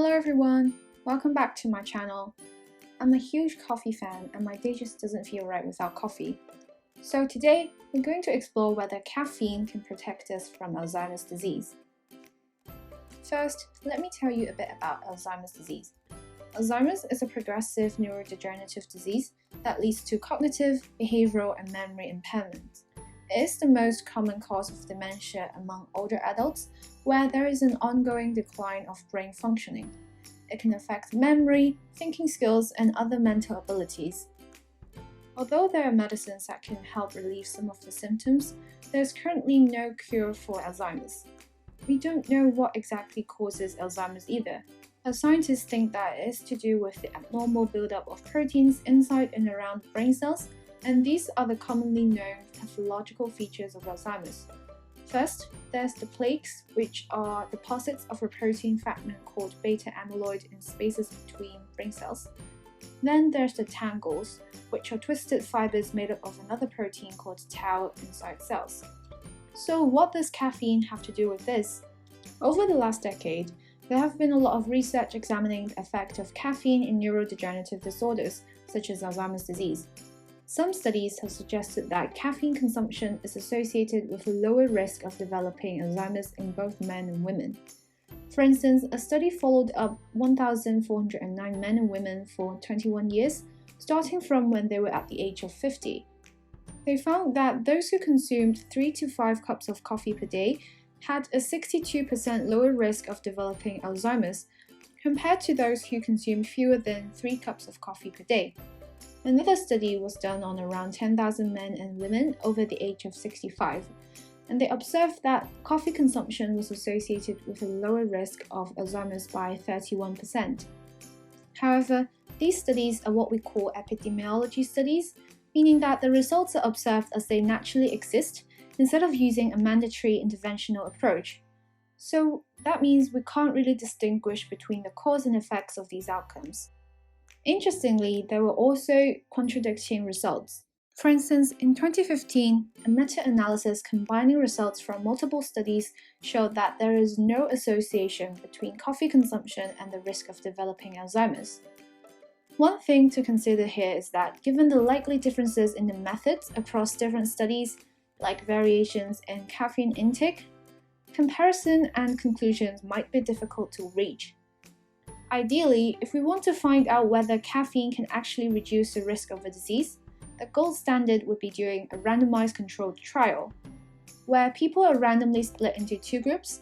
Hello everyone, welcome back to my channel. I'm a huge coffee fan and my day just doesn't feel right without coffee. So today, we're going to explore whether caffeine can protect us from Alzheimer's disease. First, let me tell you a bit about Alzheimer's disease. Alzheimer's is a progressive neurodegenerative disease that leads to cognitive, behavioral, and memory impairment. It is the most common cause of dementia among older adults, where there is an ongoing decline of brain functioning. It can affect memory, thinking skills, and other mental abilities. Although there are medicines that can help relieve some of the symptoms, there is currently no cure for Alzheimer's. We don't know what exactly causes Alzheimer's either, but scientists think that it is to do with the abnormal buildup of proteins inside and around brain cells, and these are the commonly known pathological features of Alzheimer's. First, there's the plaques, which are deposits of a protein fragment called beta amyloid in spaces between brain cells. Then there's the tangles, which are twisted fibers made up of another protein called tau inside cells. So what does caffeine have to do with this? Over the last decade, there have been a lot of research examining the effect of caffeine in neurodegenerative disorders, such as Alzheimer's disease. Some studies have suggested that caffeine consumption is associated with a lower risk of developing Alzheimer's in both men and women. For instance, a study followed up 1,409 men and women for 21 years, starting from when they were at the age of 50. They found that those who consumed 3 to 5 cups of coffee per day had a 62% lower risk of developing Alzheimer's, compared to those who consumed fewer than 3 cups of coffee per day. Another study was done on around 10,000 men and women over the age of 65, and they observed that coffee consumption was associated with a lower risk of Alzheimer's by 31%. However, these studies are what we call epidemiology studies, meaning that the results are observed as they naturally exist instead of using a mandatory interventional approach. So that means we can't really distinguish between the cause and effects of these outcomes. Interestingly, there were also contradicting results. For instance, in 2015, a meta-analysis combining results from multiple studies showed that there is no association between coffee consumption and the risk of developing Alzheimer's. One thing to consider here is that given the likely differences in the methods across different studies, like variations in caffeine intake, comparison and conclusions might be difficult to reach. Ideally, if we want to find out whether caffeine can actually reduce the risk of a disease, the gold standard would be doing a randomized controlled trial, where people are randomly split into 2 groups,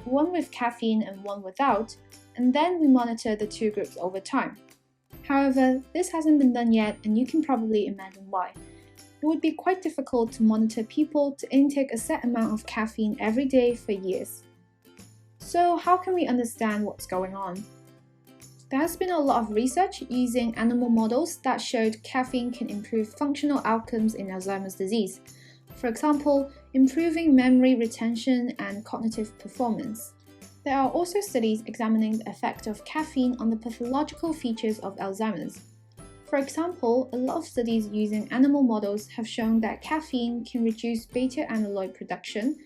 one with caffeine and one without, and then we monitor the 2 groups over time. However, this hasn't been done yet, and you can probably imagine why. It would be quite difficult to monitor people to intake a set amount of caffeine every day for years. So how can we understand what's going on? There has been a lot of research using animal models that showed caffeine can improve functional outcomes in Alzheimer's disease. For example, improving memory retention and cognitive performance. There are also studies examining the effect of caffeine on the pathological features of Alzheimer's. For example, a lot of studies using animal models have shown that caffeine can reduce beta amyloid production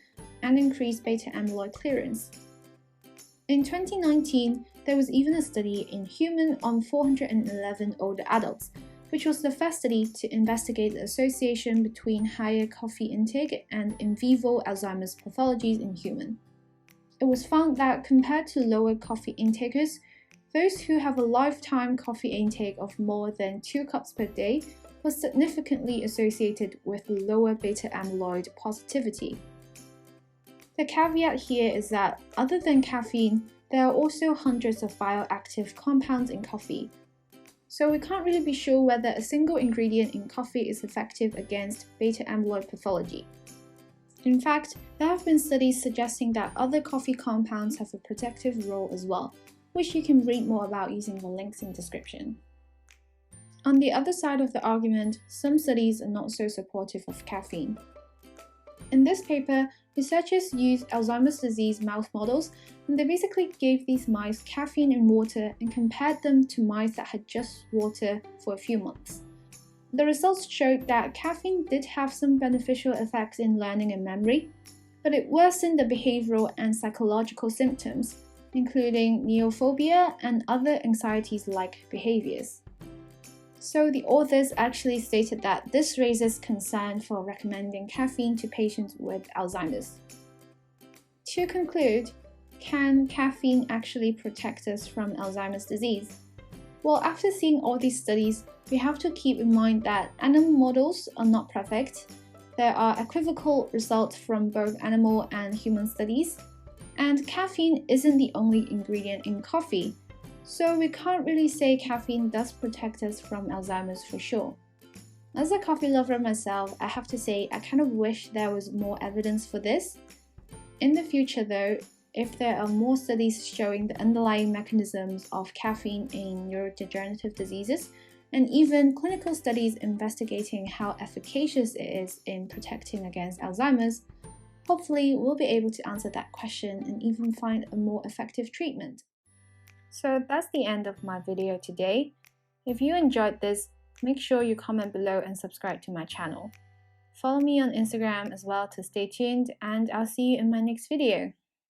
and increase beta amyloid clearance. In 2019, there was even a study in human on 411 older adults, which was the first study to investigate the association between higher coffee intake and in vivo Alzheimer's pathologies in humans. It was found that compared to lower coffee intakers, those who have a lifetime coffee intake of more than 2 cups per day was significantly associated with lower beta amyloid positivity. The caveat here is that, other than caffeine, there are also hundreds of bioactive compounds in coffee. So we can't really be sure whether a single ingredient in coffee is effective against beta amyloid pathology. In fact, there have been studies suggesting that other coffee compounds have a protective role as well, which you can read more about using the links in the description. On the other side of the argument, some studies are not so supportive of caffeine. In this paper, researchers used Alzheimer's disease mouse models, and they basically gave these mice caffeine in water and compared them to mice that had just water for a few months. The results showed that caffeine did have some beneficial effects in learning and memory, but it worsened the behavioral and psychological symptoms, including neophobia and other anxieties-like behaviors. So the authors actually stated that this raises concern for recommending caffeine to patients with Alzheimer's. To conclude, can caffeine actually protect us from Alzheimer's disease? Well, after seeing all these studies, we have to keep in mind that animal models are not perfect. There are equivocal results from both animal and human studies, and caffeine isn't the only ingredient in coffee, so we can't really say caffeine does protect us from Alzheimer's for sure. As a coffee lover myself, I have to say I kind of wish there was more evidence for this. In the future though, if there are more studies showing the underlying mechanisms of caffeine in neurodegenerative diseases, and even clinical studies investigating how efficacious it is in protecting against Alzheimer's, hopefully we'll be able to answer that question and even find a more effective treatment. So that's the end of my video today. If you enjoyed this, make sure you comment below and subscribe to my channel. Follow me on Instagram as well to stay tuned, and I'll see you in my next video.